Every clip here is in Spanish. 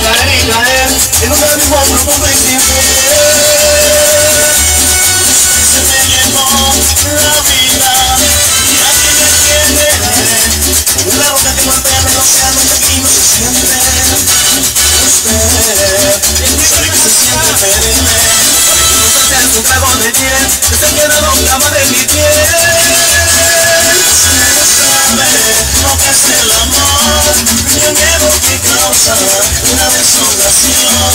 caer y caer en un abismo profundo y sin fin. Se me llevó la vida y aquí me tiene. Una roca que golpea el océano y aquí no se siente. Usted, sabe que se siente perenne. Es un trago de piel que se queda doblada de mi piel. Usted no sabe lo que es el amor, ni el miedo que causa una desolación.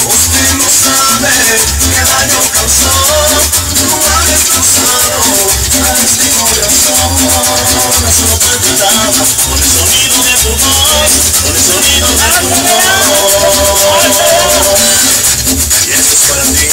Usted no sabe qué daño causó, cómo ha destrozado a este corazón. Solo palpitaba con el sonido de tu voz, con el sonido de tu voz. Y esto es para ti.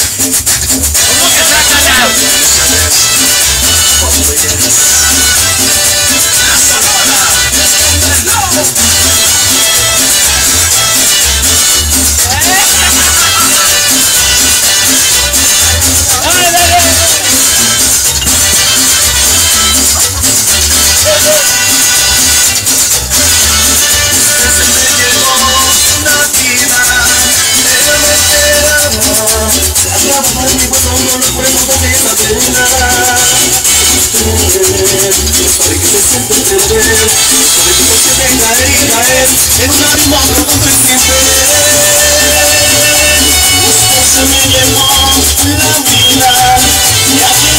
En un abismo profundo y sin fin. Usted se me llevó la vida y aquí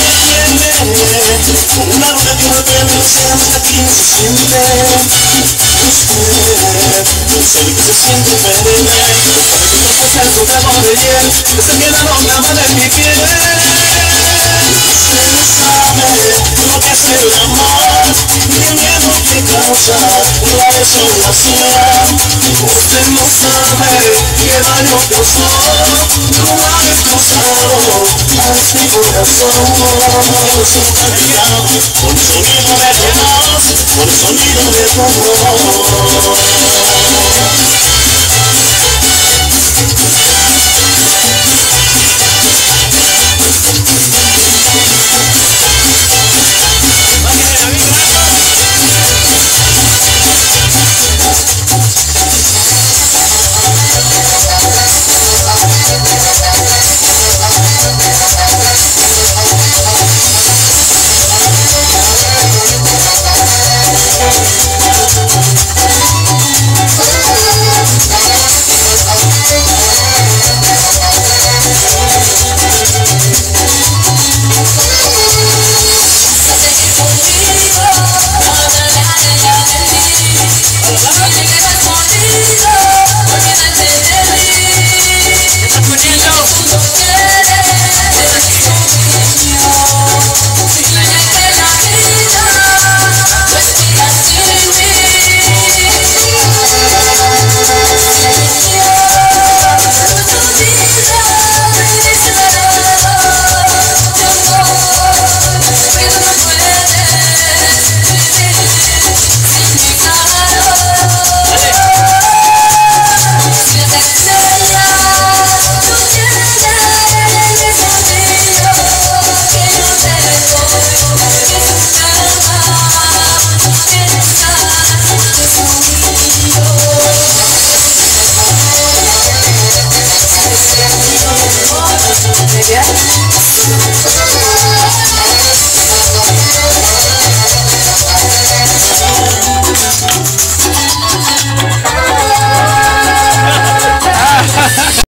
me tiene. Una roca que golpea el océano y aquí no se siente. Usted sabe que se siente perenne. Sabe que no pasa el trago de hiel que se queda doblada en mi piel. Usted no sabe lo que es el amor, ni el miedo que causa la desolación. Usted no sabe qué daño causó, cómo ha destrozado a este corazón. Su calidad, con el sonido de tu voz, con el sonido de tu voz.